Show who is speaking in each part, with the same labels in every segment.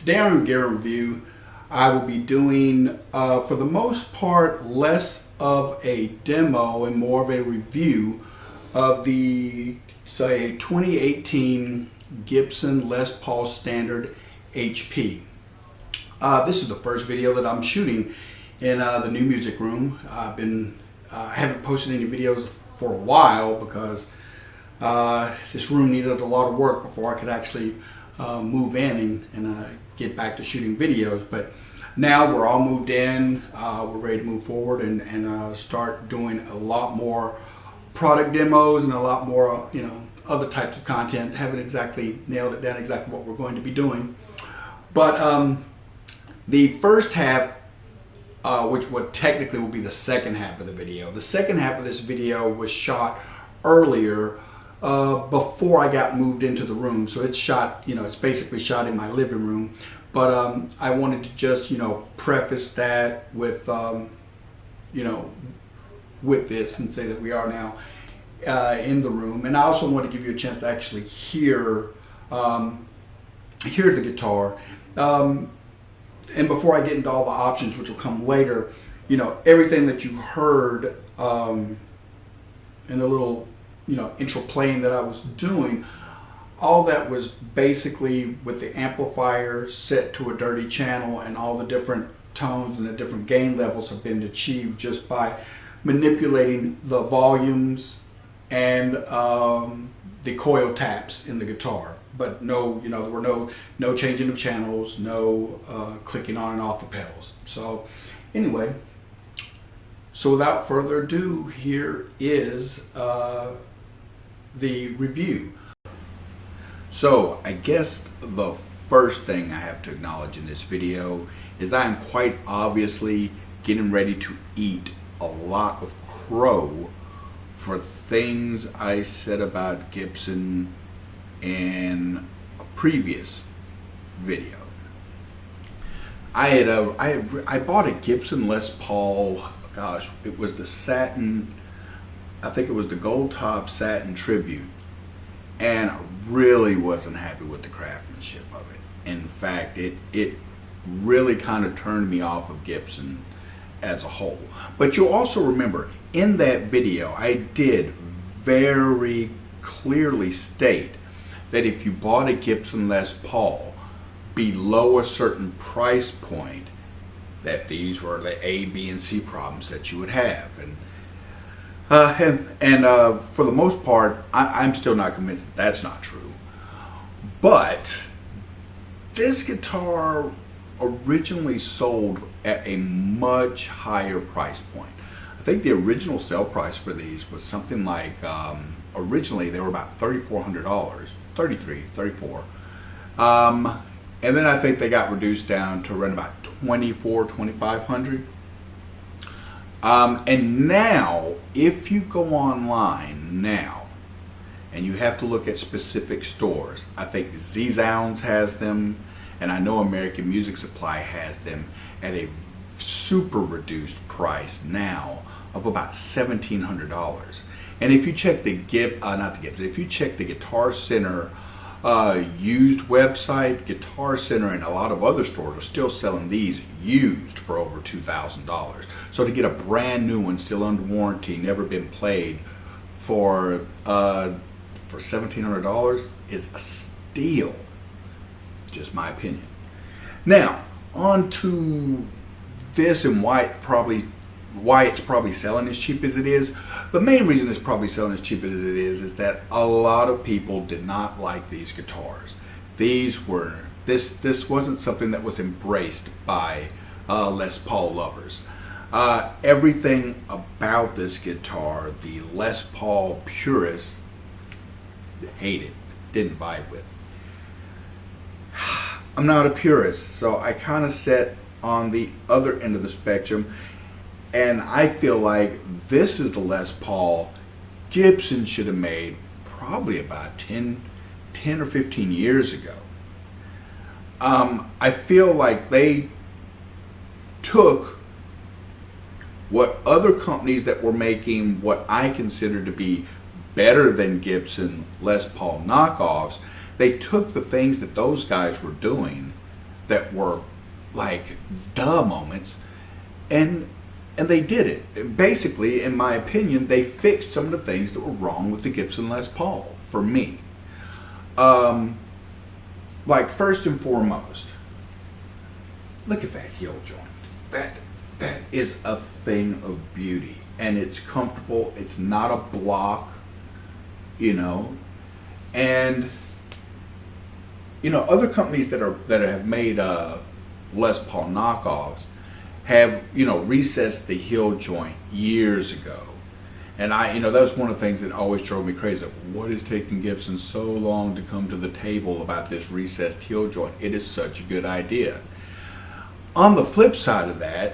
Speaker 1: Today on Gear Review, I will be doing, for the most part, less of a demo and more of a review of the, say, 2018 Gibson Les Paul Standard HP. This is the first video that I'm shooting in the new music room. I haven't posted any videos for a while because this room needed a lot of work before I could actually move in and get back to shooting videos. But Now we're all moved in, we're ready to move forward and start doing a lot more product demos and a lot more, other types of content. Haven't exactly nailed it down exactly what we're going to be doing. But the first half, which would technically will be the second half of the video. The second half of this video was shot earlier before I got moved into the room. So it's shot, it's basically shot in my living room. But I wanted to just, preface that with, with this and say that we are now in the room. And I also want to give you a chance to actually hear the guitar. And before I get into all the options, which will come later, everything that you heard in the little, intro playing that I was doing, all that was basically with the amplifier set to a dirty channel, and all the different tones and the different gain levels have been achieved just by manipulating the volumes and the coil taps in the guitar. But no, there were no changing of channels, no clicking on and off the pedals. So anyway, so without further ado, here is the review. So I guess the first thing I have to acknowledge in this video is I am quite obviously getting ready to eat a lot of crow for things I said about Gibson in a previous video. I bought a Gibson Les Paul, gosh, it was the satin, I think it was the gold top satin tribute, and I really wasn't happy with the craftsmanship of it. In fact, it really kind of turned me off of Gibson as a whole. But you'll also remember in that video I did very clearly state that if you bought a Gibson Les Paul below a certain price point, that these were the A, B, and C problems that you would have. And for the most part, I'm still not convinced that that's not true. But this guitar originally sold at a much higher price point. I think the original sale price for these was something like, originally they were about $3,400, $33, $34. And then I think they got reduced down to around about $2,400, $2,500. And now, if you go online now, and you have to look at specific stores, I think Zzounds has them, and I know American Music Supply has them at a super reduced price now of about $1,700. And if you check the if you check the Guitar Center used website, Guitar Center and a lot of other stores are still selling these used for over $2,000. So to get a brand new one, still under warranty, never been played, for $1,700 is a steal. Just my opinion. Now, on to this and why it's probably selling as cheap as it is. The main reason it's probably selling as cheap as it is that a lot of people did not like these guitars. This wasn't something that was embraced by Les Paul lovers. Everything about this guitar, the Les Paul purists hated, didn't vibe with. I'm not a purist, so I kind of sit on the other end of the spectrum, and I feel like this is the Les Paul Gibson should have made probably about 10 or 15 years ago. I feel like they took what other companies that were making what I consider to be better than Gibson Les Paul knockoffs, they took the things that those guys were doing that were like duh moments, and they did it. Basically, in my opinion, they fixed some of the things that were wrong with the Gibson Les Paul for me. Like, first and foremost, look at that heel joint. That is a thing of beauty, and it's comfortable. It's not a block, and other companies that have made Les Paul knockoffs have, you know, recessed the heel joint years ago. And I, you know, that was one of the things that always drove me crazy. What is taking Gibson so long to come to the table about this recessed heel joint? It is such a good idea. On the flip side of that,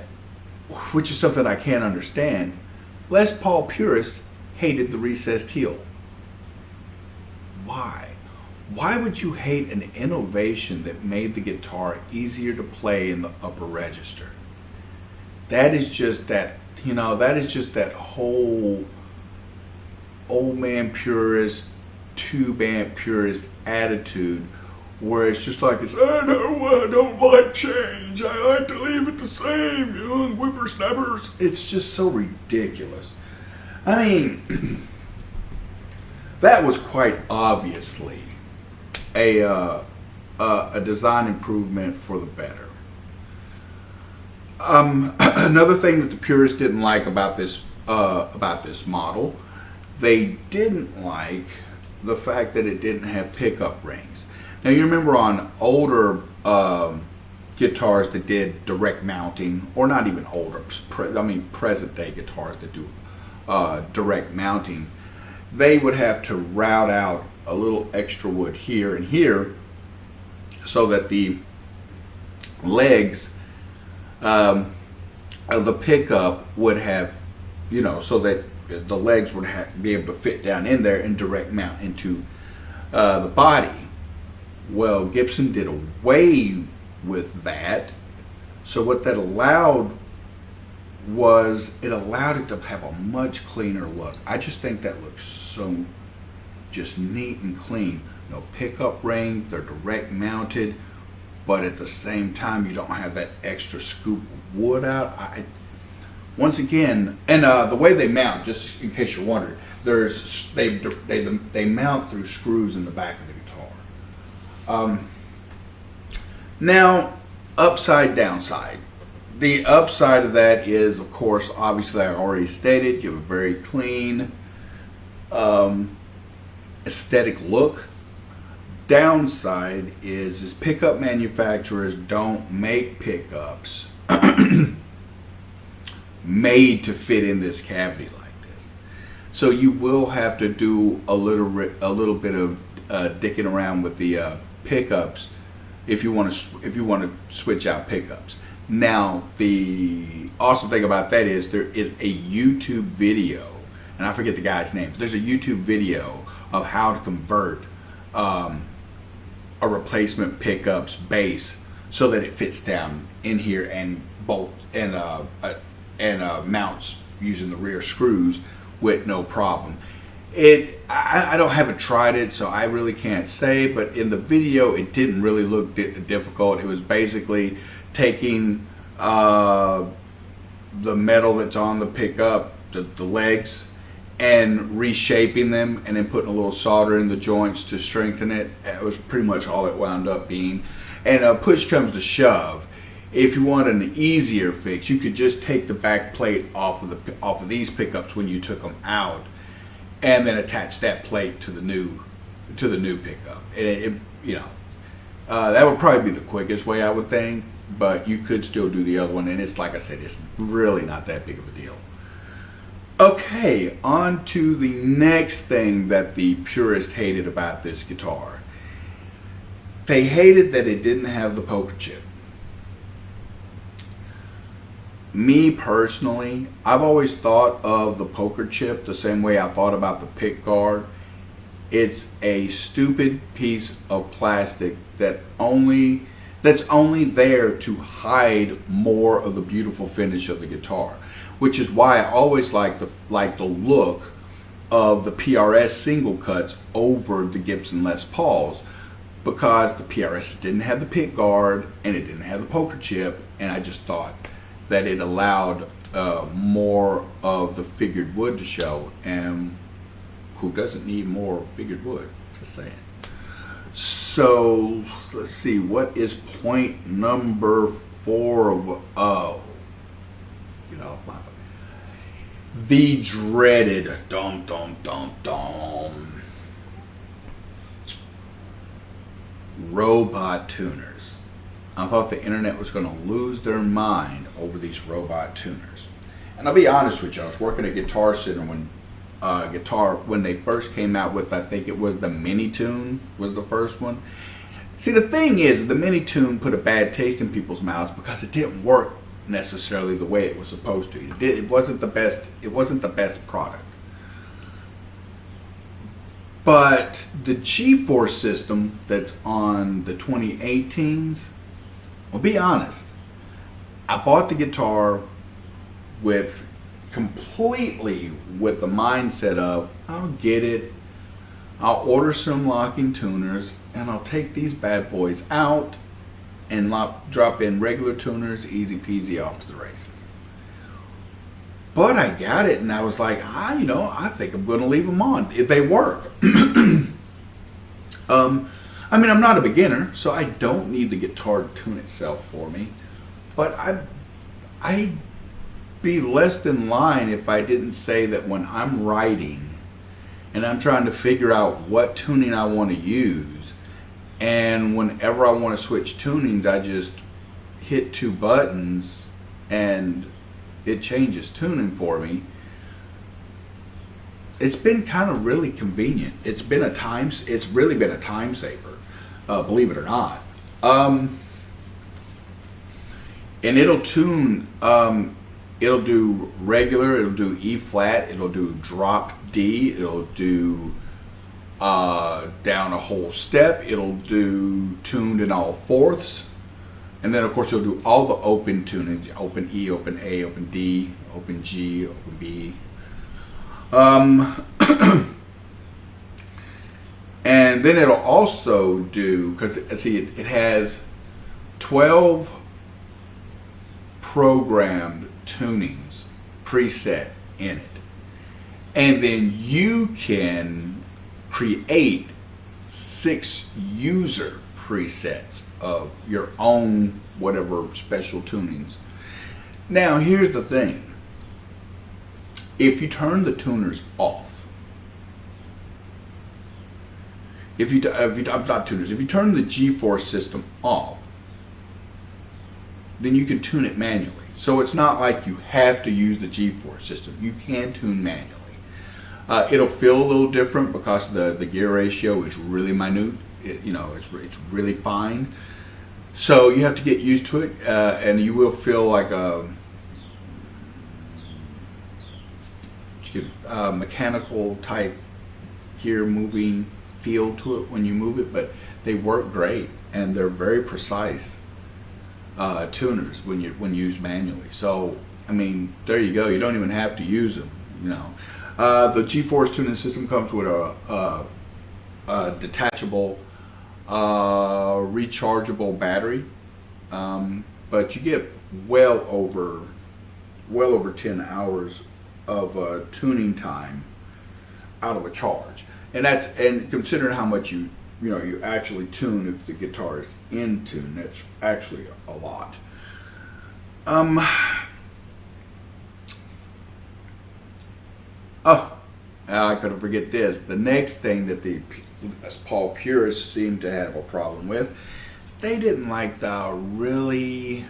Speaker 1: which is something I can't understand, Les Paul purists hated the recessed heel. Why? Why would you hate an innovation that made the guitar easier to play in the upper register? That is just that, you know, that is just that whole old man purist, tube amp purist attitude where it's just like, I don't like change. I like to leave it the same, young whippersnappers. It's just so ridiculous. I mean, that was quite obviously a design improvement for the better. Another thing that the purists didn't like about this model, they didn't like the fact that it didn't have pickup rings. Now you remember on older guitars that did direct mounting, or not even older, present day guitars that do direct mounting, they would have to route out a little extra wood here and here so that the legs of the pickup would have, you know, so that the legs would be able to fit down in there and direct mount into the body. Well, Gibson did away with that. So what that allowed was, it allowed it to have a much cleaner look. I just think that looks so just neat and clean. No pickup ring, they're direct mounted, but at the same time you don't have that extra scoop of wood out. Once again, and the way they mount, just in case you're wondering, they mount through screws in the back of the guitar. Now, upside, downside. The upside of that is, of course, obviously I already stated, you have a very clean, aesthetic look. Downside is pickup manufacturers don't make pickups made to fit in this cavity like this. So you will have to do a little bit of dicking around with the pickups if you want to switch out pickups. Now, the awesome thing about that is there is a YouTube video, and I forget the guy's name. There's a YouTube video of how to convert a replacement pickup's base so that it fits down in here and bolt and mounts using the rear screws with no problem. I haven't tried it, so I really can't say, but in the video it didn't really look difficult. It was basically taking the metal that's on the pickup, the legs, and reshaping them and then putting a little solder in the joints to strengthen it. It was pretty much all it wound up being. And push comes to shove, if you want an easier fix, you could just take the back plate off of these pickups when you took them out, and then attach that plate to the new pickup. And that would probably be the quickest way, I would think. But you could still do the other one, and it's like I said, it's really not that big of a deal. Okay, on to the next thing that the purists hated about this guitar. They hated that it didn't have the poker chip. Me personally, I've always thought of the poker chip the same way I thought about the pick guard. It's a stupid piece of plastic that's only there to hide more of the beautiful finish of the guitar, which is why I always like the look of the PRS single cuts over the Gibson Les Pauls, because the PRS didn't have the pick guard and it didn't have the poker chip, and I just thought that it allowed more of the figured wood to show, and who doesn't need more figured wood? Just saying. So let's see, what is point number 4 of get off my, the dreaded robot tuners. I thought the internet was going to lose their mind over these robot tuners. And I'll be honest with you, I was working at Guitar Center when they first came out with, I think it was the Mini Tune was the first one. See, the thing is, the Mini Tune put a bad taste in people's mouths because it didn't work necessarily the way it was supposed to. It wasn't the best. It wasn't the best product. But the G4 system that's on the 2018s, I'll be honest, I bought the guitar completely with the mindset of, I'll get it, I'll order some locking tuners, and I'll take these bad boys out and drop in regular tuners, easy peasy, off to the races. But I got it, and I was like, I think I'm going to leave them on if they work. I mean, I'm not a beginner, so I don't need the guitar to tune itself for me. But I'd be less than lying if I didn't say that when I'm writing and I'm trying to figure out what tuning I want to use, and whenever I want to switch tunings, I just hit 2 buttons and it changes tuning for me. It's been kind of really convenient. It's really been a time saver, believe it or not. And it'll tune, it'll do regular, it'll do E flat, it'll do drop D, it'll do down a whole step, it'll do tuned in all fourths, and then of course it'll do all the open tunings, open E, open A, open D, open G, open B. And then it'll also do, because see, it has 12 programmed tunings preset in it, and then you can create 6 user presets of your own whatever special tunings. Now here's the thing, if you turn the tuners off, if you turn the G4 system off, then you can tune it manually. So it's not like you have to use the G4 system. You can tune manually. It'll feel a little different because the gear ratio is really minute. It's really fine. So you have to get used to it, and you will feel like a mechanical type gear moving feel to it when you move it, but they work great and they're very precise tuners when used manually. So I mean, there you go. You don't even have to use them. The G4's tuning system comes with a detachable, rechargeable battery, but you get well over 10 hours of tuning time out of a charge, and considering how much you actually tune if the guitar is in tune, that's actually a lot. I couldn't forget this. The next thing that the Les Paul purists seem to have a problem with, they didn't like the really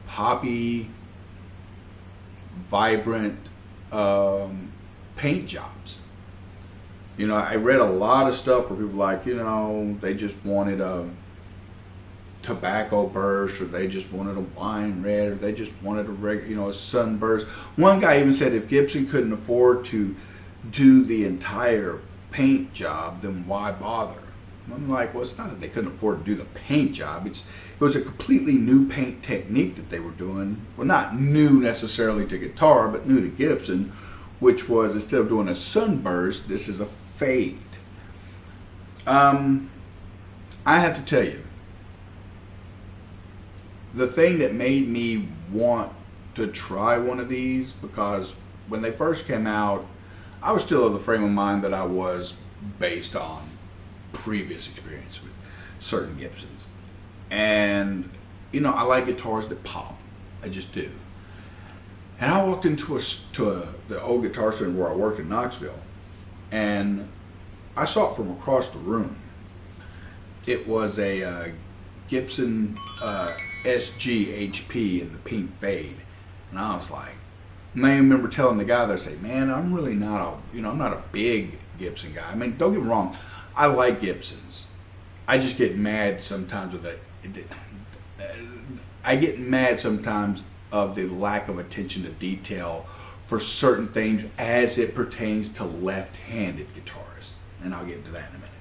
Speaker 1: poppy, vibrant paint jobs. I read a lot of stuff where people like, they just wanted a tobacco burst, or they just wanted a wine red, or they just wanted a sunburst. One guy even said if Gibson couldn't afford to do the entire paint job, then why bother? I'm like, well, it's not that they couldn't afford to do the paint job. It was a completely new paint technique that they were doing. Well, not new necessarily to guitar, but new to Gibson, which was, instead of doing a sunburst, this is a fade. I have to tell you, the thing that made me want to try one of these, because when they first came out, I was still of the frame of mind that I was based on previous experience with certain Gibsons. And, I like guitars that pop. I just do. And I walked into the old Guitar Center where I worked in Knoxville, and I saw it from across the room. It was a Gibson SG-HP in the pink fade, and I was like, and I remember telling the guy there, say, man, I'm really not I'm not a big Gibson guy. I mean, don't get me wrong, I like Gibsons. I just get mad sometimes with it. I get mad sometimes of the lack of attention to detail for certain things as it pertains to left-handed guitarists, and I'll get into that in a minute.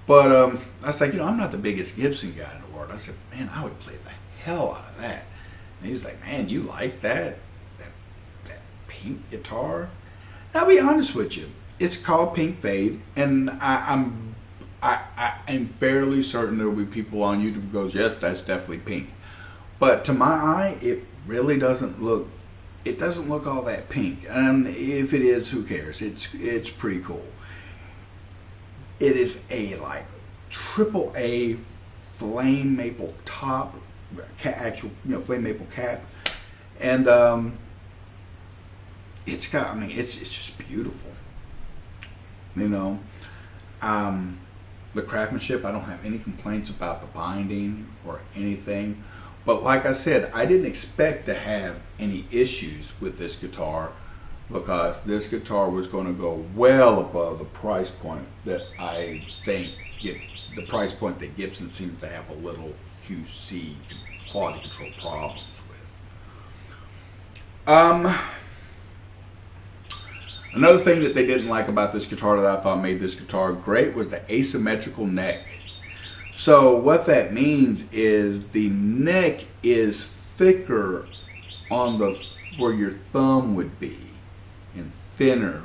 Speaker 1: But I was like, I'm not the biggest Gibson guy in the world. I said, man, I would play the hell out of that. And he's like, man, you like that pink guitar? And I'll be honest with you, it's called Pink Fade, and I'm fairly certain there will be people on YouTube who goes, yes, that's definitely pink. But to my eye, it really doesn't look. It doesn't look all that pink. And if it is, who cares? It's pretty cool. It is a like AAA flame maple top, actual flame maple cap, and it's got. I mean, it's just beautiful. The craftsmanship, I don't have any complaints about the binding or anything. But like I said, I didn't expect to have any issues with this guitar, because this guitar was going to go well above the price point that I think the price point that Gibson seems to have a little QC, quality control, problems with. Another thing that they didn't like about this guitar that I thought made this guitar great was the asymmetrical neck. So what that means is the neck is thicker on where your thumb would be, and thinner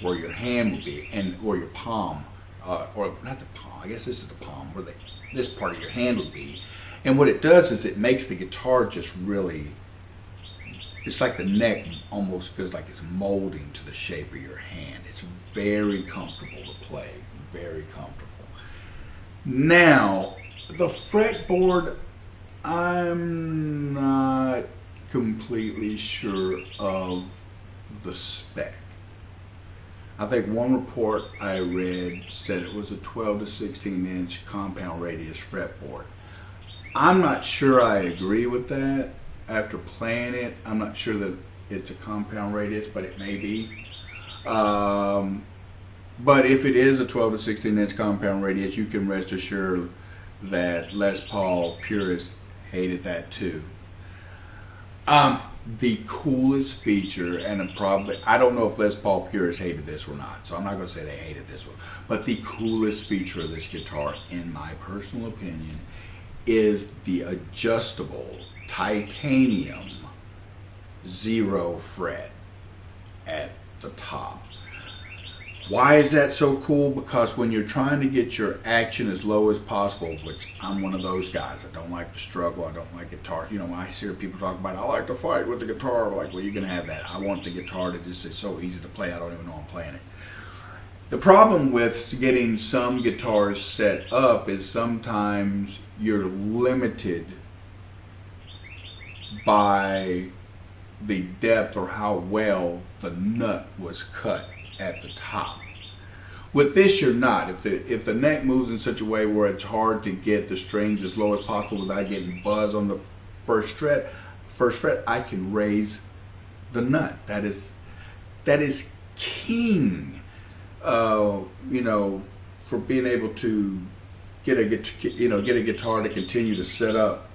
Speaker 1: where your hand would be, and or your palm, or not the palm. I guess this is the palm where this part of your hand would be. And what it does is it makes the guitar just really. It's like the neck almost feels like it's molding to the shape of your hand. It's very comfortable to play, very comfortable. Now, the fretboard, I'm not completely sure of the spec. I think one report I read said it was a 12 to 16 inch compound radius fretboard. I'm not sure I agree with that. After playing it, I'm not sure that it's a compound radius, but it may be. But if it is a 12 to 16 inch compound radius, you can rest assured that Les Paul purists hated that too. The coolest feature, and probably, I don't know if Les Paul purists hated this or not, so I'm not going to say they hated this one, but the coolest feature of this guitar, in my personal opinion, is the adjustable titanium 0 fret at the top. Why is that so cool? Because when you're trying to get your action as low as possible, which I'm one of those guys, I don't like to struggle, I don't like guitar. When I hear people talk about, I like to fight with the guitar, I'm like, well, you're going to have that. I want the guitar to just, it's so easy to play, I don't even know I'm playing it. The problem with getting some guitars set up is sometimes you're limited by the depth or how well the nut was cut at the top. With this, you're not. If the neck moves in such a way where it's hard to get the strings as low as possible without getting buzz on the first fret, I can raise the nut. That is king. For being able to get a guitar to continue to set up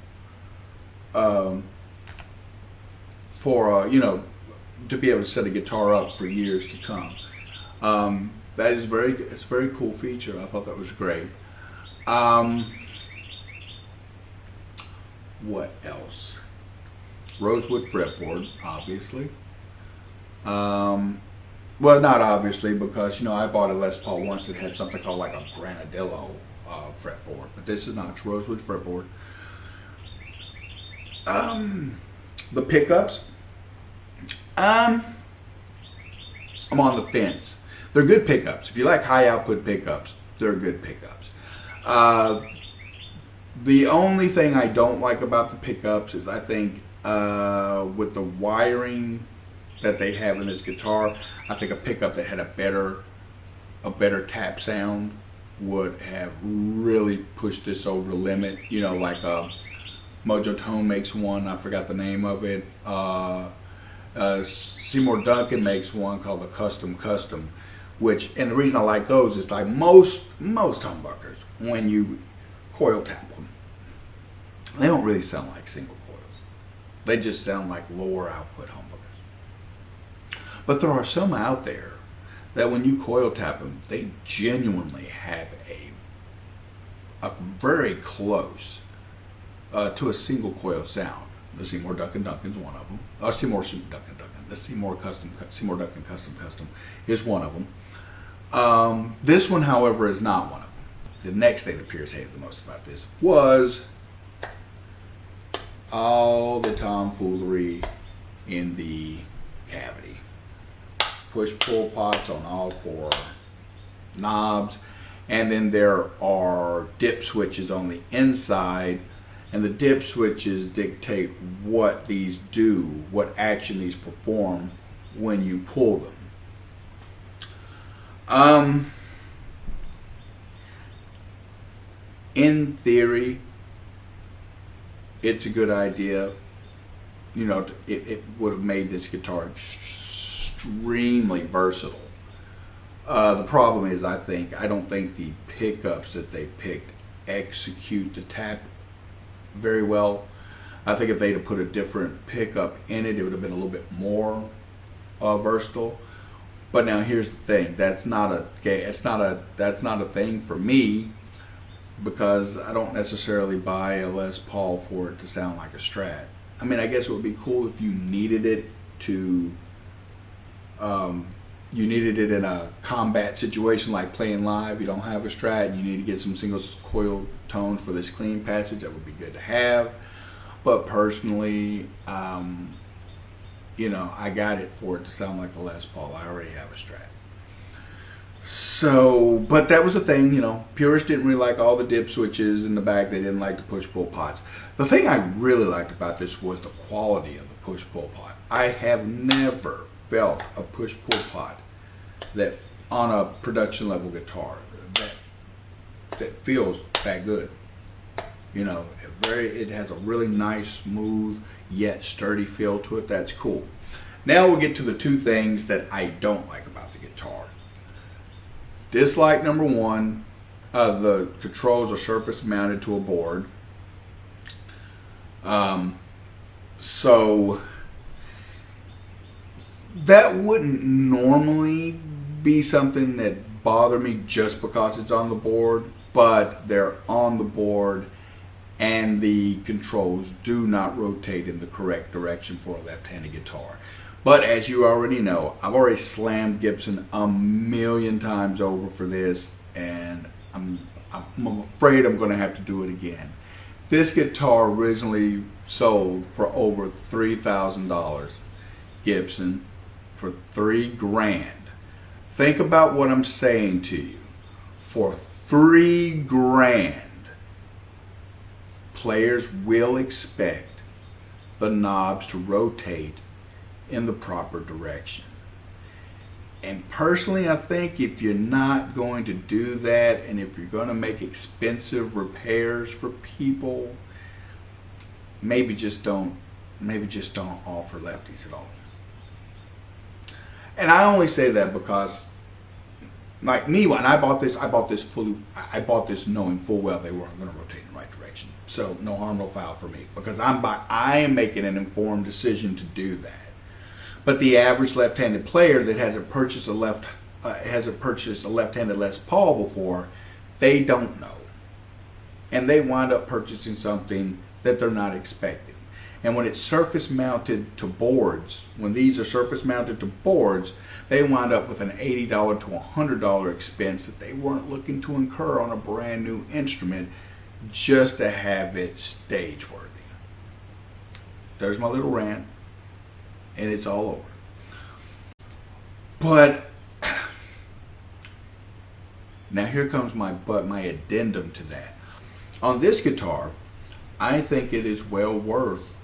Speaker 1: to be able to set a guitar up for years to come. It's a very cool feature. I thought that was great. What else? Rosewood Fretboard, obviously. Well, not obviously, because I bought a Les Paul once that had something called like a Granadillo fretboard, but this is not. It's Rosewood Fretboard. The pickups, I'm on the fence. They're good pickups. If you like high output pickups, they're good pickups. The only thing I don't like about the pickups is I think with the wiring that they have in this guitar, I think a pickup that had a better tap sound would have really pushed this over the limit. You know, like Mojo Tone makes one, I forgot the name of it. Seymour Duncan makes one called the Custom, which, and the reason I like those is like most humbuckers, when you coil tap them, they don't really sound like single coils. They just sound like lower output humbuckers. But there are some out there that when you coil tap them, they genuinely have a very close to a single coil sound. The Seymour Duncan's one of them. Or Seymour Duncan. The Seymour Duncan Custom is one of them. This one, however, is not one of them. The next thing that Pierce hated the most about this was all the tomfoolery in the cavity. Push-pull pots on all four knobs, and then there are dip switches on the inside, and the dip switches dictate what these do, what action these perform when you pull them. In theory, it's a good idea. You know, it would have made this guitar extremely versatile. The problem is, I don't think the pickups that they picked execute the tap very well. I think if they'd have put a different pickup in it, it would have been a little bit more versatile. But now here's the thing: that's not a thing for me, because I don't necessarily buy a Les Paul for it to sound like a Strat. I mean, I guess it would be cool if you needed it to. You needed it in a combat situation like playing live. You don't have a Strat and you need to get some single coil tones for this clean passage. That would be good to have. But personally, you know, I got it for it to sound like a Les Paul. I already have a Strat. So, but that was the thing, you know, purists didn't really like all the dip switches in the back. They didn't like the push-pull pots. The thing I really liked about this was the quality of the push-pull pot. I have never felt a push-pull pot that on a production level guitar that feels that good. You know, it has a really nice, smooth yet sturdy feel to it. That's cool. Now we'll get to the two things that I don't like about the guitar. Dislike number one, the controls are surface mounted to a board. So that wouldn't normally be something that bothered me just because it's on the board, but they're on the board and the controls do not rotate in the correct direction for a left-handed guitar. But as you already know, I've already slammed Gibson a million times over for this, and I'm afraid I'm going to have to do it again. This guitar originally sold for over $3,000. Gibson for $3 grand. Think about what I'm saying to you. For $3 grand, players will expect the knobs to rotate in the proper direction. And personally, I think if you're not going to do that, and if you're going to make expensive repairs for people, maybe just don't offer lefties at all. And I only say that because, like me, when I bought this knowing full well they weren't going to rotate in the right direction. So no harm, no foul for me, because I am making an informed decision to do that. But the average left-handed player that hasn't purchased a left-handed Les Paul before, they don't know, and they wind up purchasing something that they're not expecting. And when it's surface mounted to boards, when these are surface mounted to boards, they wind up with an $80 to $100 expense that they weren't looking to incur on a brand new instrument just to have it stage worthy. There's my little rant, and it's all over. But now here comes my addendum to that. On this guitar, I think it is well worth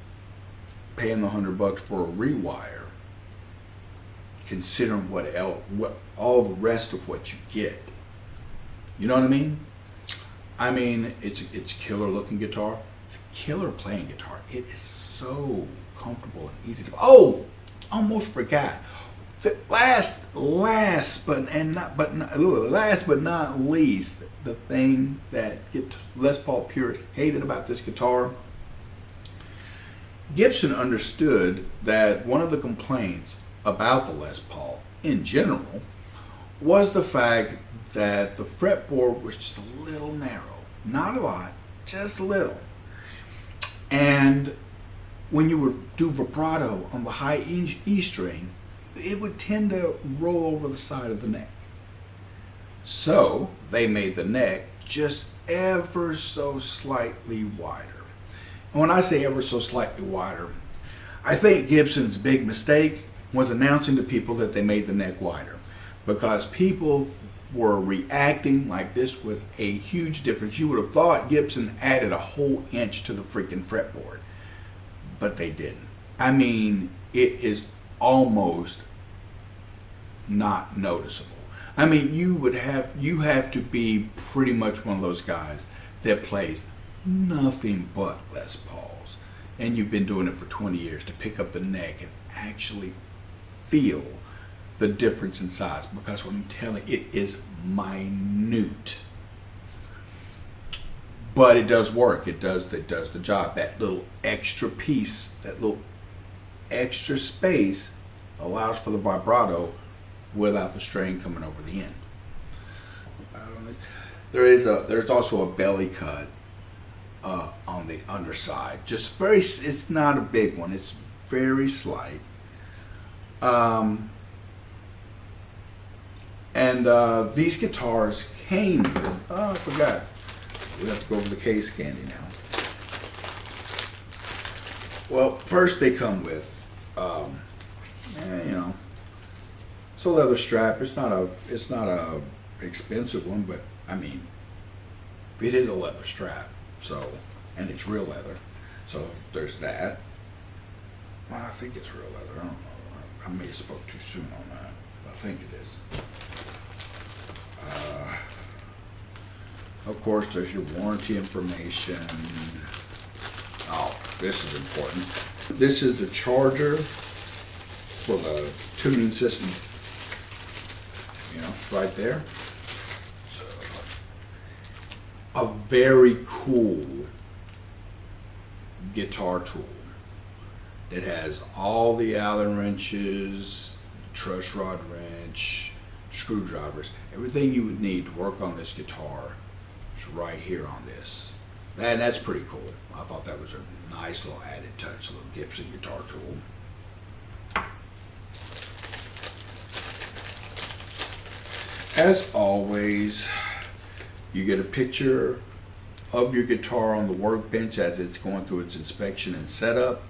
Speaker 1: paying the $100 for a rewire, considering what all the rest of what you get. You know what I mean? I mean, it's a killer looking guitar. It's a killer playing guitar. It is so comfortable and easy to. Oh, almost forgot. The last but not least, the thing that Les Paul purists hated about this guitar. Gibson understood that one of the complaints about the Les Paul in general was the fact that the fretboard was just a little narrow. Not a lot, just a little. And when you would do vibrato on the high E string, it would tend to roll over the side of the neck. So they made the neck just ever so slightly wider. And when I say ever so slightly wider, I think Gibson's big mistake was announcing to people that they made the neck wider, because people were reacting like this was a huge difference. You would have thought Gibson added a whole inch to the freaking fretboard, but they didn't. I mean, it is almost not noticeable. I mean, you have to be pretty much one of those guys that plays nothing but Les Pauls, and you've been doing it for 20 years to pick up the neck and actually feel the difference in size, because what I'm telling you, it is minute, but it does work. It does the job. That little extra piece, that little extra space, allows for the vibrato without the strain coming over the end. There's also a belly cut on the underside. Just very, it's not a big one. It's very slight. These guitars came with, oh, I forgot. We have to go over the case candy now. Well, first they come with, you know, it's a leather strap. It's not a expensive one, but I mean, it is a leather strap. So, and it's real leather. So there's that. Well, I think it's real leather. I don't know. I may have spoke too soon on that. I think it is. Of course, there's your warranty information. Oh, this is important. This is the charger for the tuning system. You know, right there. So, a very cool guitar tool. It has all the Allen wrenches, truss rod wrench, screwdrivers, everything you would need to work on this guitar is right here on this. And that's pretty cool. I thought that was a nice little added touch, little Gibson guitar tool. As always, you get a picture of your guitar on the workbench as it's going through its inspection and setup.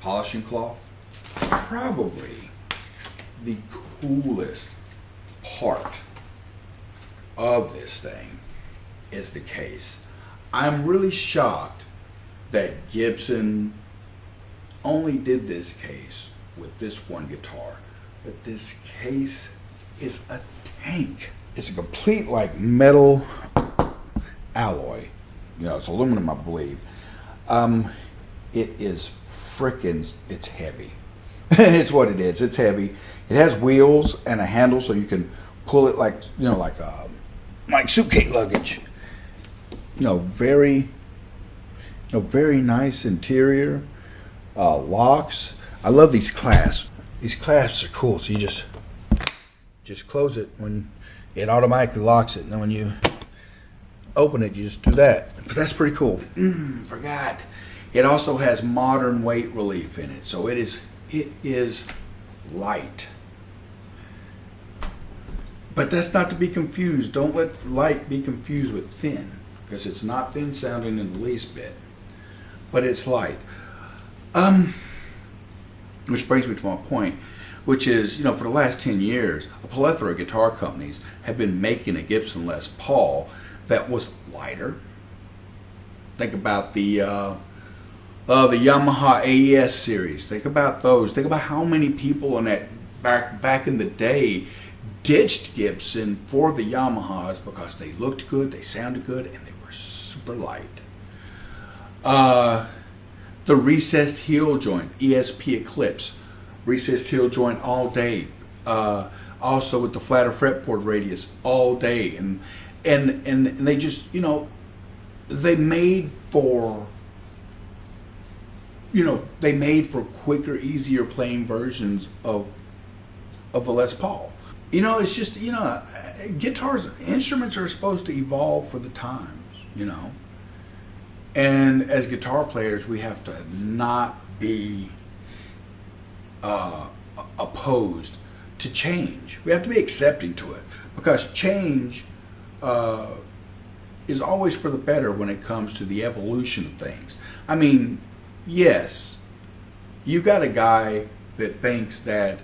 Speaker 1: Polishing cloth. Probably the coolest part of this thing is the case. I'm really shocked that Gibson only did this case with this one guitar, but this case is a tank. It's a complete like metal alloy. You know, it's aluminum, I believe. It is frickin', it's heavy. It's what it is. It's heavy. It has wheels and a handle so you can pull it like, you know, like suitcase luggage. You know, very nice interior. Locks. I love these clasps. These clasps are cool. So you just close it when it automatically locks it, and then when you open it, you just do that. But that's pretty cool. Forgot. It also has modern weight relief in it, so it is light. But that's not to be confused. Don't let light be confused with thin, because it's not thin sounding in the least bit. But it's light. Which brings me to my point, which is, you know, for the last 10 years, a plethora of guitar companies have been making a Gibson Les Paul that was lighter. Think about the The Yamaha AES series. Think about those. Think about how many people in that back in the day ditched Gibson for the Yamahas because they looked good, they sounded good, and they were super light. The recessed heel joint, ESP Eclipse, recessed heel joint all day. Also with the flatter fretboard radius all day, and they just, you know, they made for quicker, easier playing versions of the Les Paul. You know, it's just, you know, instruments are supposed to evolve for the times, you know. And as guitar players, we have to not be opposed to change. We have to be accepting to it, because change is always for the better when it comes to the evolution of things. I mean, yes, you've got a guy that thinks that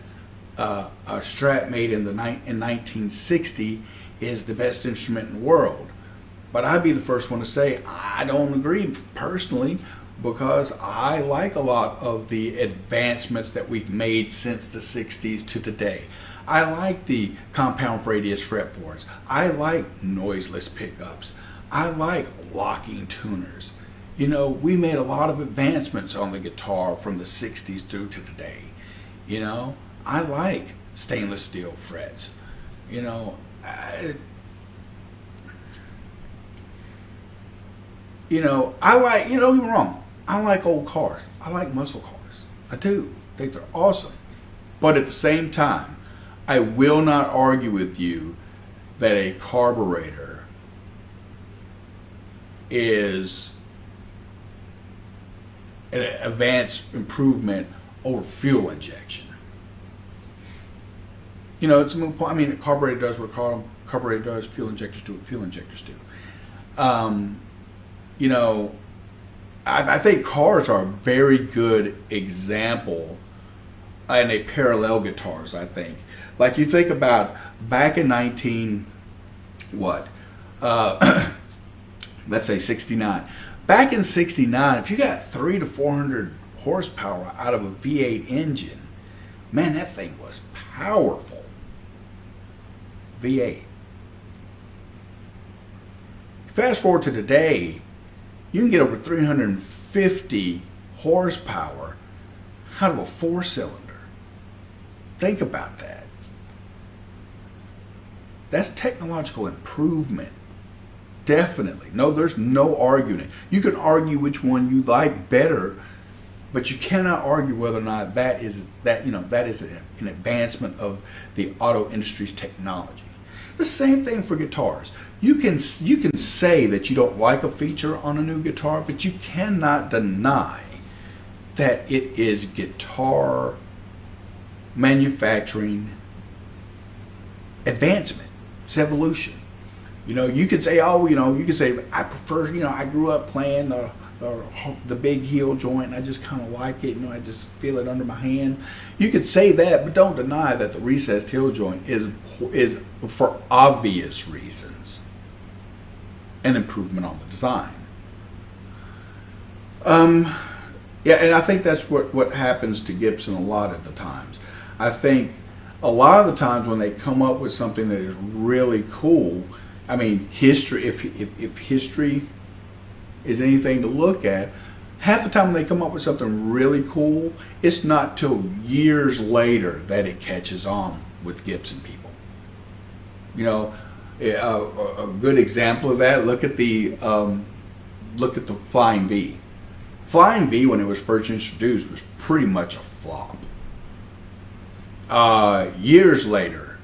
Speaker 1: a Strat made in 1960 is the best instrument in the world. But I'd be the first one to say I don't agree personally, because I like a lot of the advancements that we've made since the 60s to today. I like the compound radius fretboards. I like noiseless pickups. I like locking tuners. You know, we made a lot of advancements on the guitar from the 60s through to today. You know, I like stainless steel frets. You know, I like, don't get me wrong, I like old cars. I like muscle cars. I do. I think they're awesome. But at the same time, I will not argue with you that a carburetor is an advanced improvement over fuel injection. You know, it's a moot point. I mean, a carburetor does what a carburetor does. Fuel injectors do what fuel injectors do. You know, I think cars are a very good example, and they parallel guitars, I think. Like, you think about back in let's say 69. Back in 69, if you got 300 to 400 horsepower out of a V8 engine, man, that thing was powerful. V8. Fast forward to today, you can get over 350 horsepower out of a 4-cylinder. Think about that. That's technological improvement. Definitely. No, there's no arguing. You can argue which one you like better, but you cannot argue whether or not that is an advancement of the auto industry's technology. The same thing for guitars. You can say that you don't like a feature on a new guitar, but you cannot deny that it is guitar manufacturing advancement. It's evolution. You know, you could say, I prefer, I grew up playing the big heel joint, and I just kind of like it. I just feel it under my hand. You could say that, but don't deny that the recessed heel joint is for obvious reasons an improvement on the design. Yeah, and I think that's what happens to Gibson a lot of the times. I think a lot of the times when they come up with something that is really cool, I mean, history. If history is anything to look at, half the time when they come up with something really cool, it's not till years later that it catches on with Gibson people. You know, a good example of that. Look at the Flying V. Flying V, when it was first introduced, was pretty much a flop. Years later,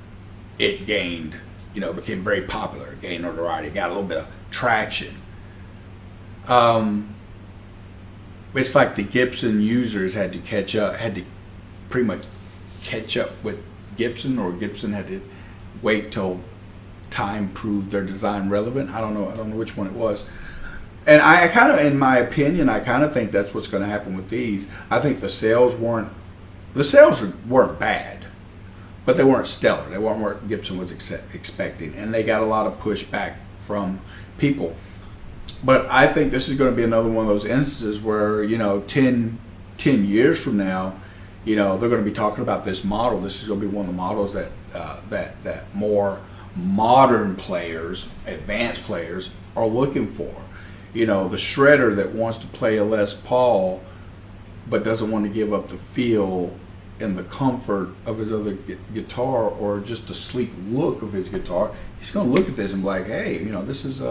Speaker 1: it gained, became very popular. It gained notoriety, got a little bit of traction. It's like the Gibson users had to pretty much catch up with Gibson, or Gibson had to wait till time proved their design relevant. I don't know which one it was. And I kind of, in my opinion, I kind of think that's what's going to happen with these. I think the sales weren't bad, but they weren't stellar. They weren't what Gibson was expecting, and they got a lot of pushback from people. But I think this is going to be another one of those instances where, you know, 10 years from now, you know, they're going to be talking about this model. This is going to be one of the models that that more modern players, advanced players, are looking for. You know, the shredder that wants to play a Les Paul but doesn't want to give up the feel and the comfort of his other guitar, or just the sleek look of his guitar. He's going to look at this and be like, hey, you know, this is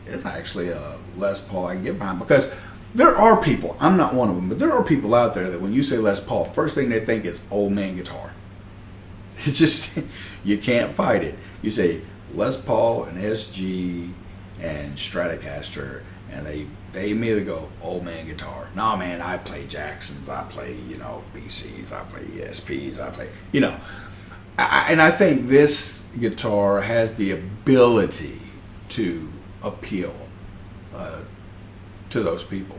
Speaker 1: it's actually a Les Paul I can get behind. Because there are people, I'm not one of them, but there are people out there that when you say Les Paul, first thing they think is old man guitar. It's just, you can't fight it. You say Les Paul and SG and Stratocaster, and they immediately go, old man guitar. No, man, I play Jacksons, I play, you know, BCs, I play ESPs, I play, you know. And I think this guitar has the ability to appeal to those people.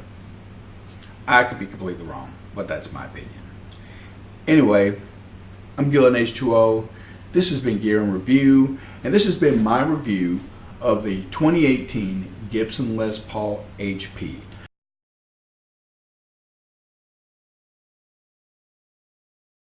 Speaker 1: I could be completely wrong, but that's my opinion. Anyway, I'm Gillen H2O. This has been Gear and Review, and this has been my review of the 2018 Gibson Les Paul HP.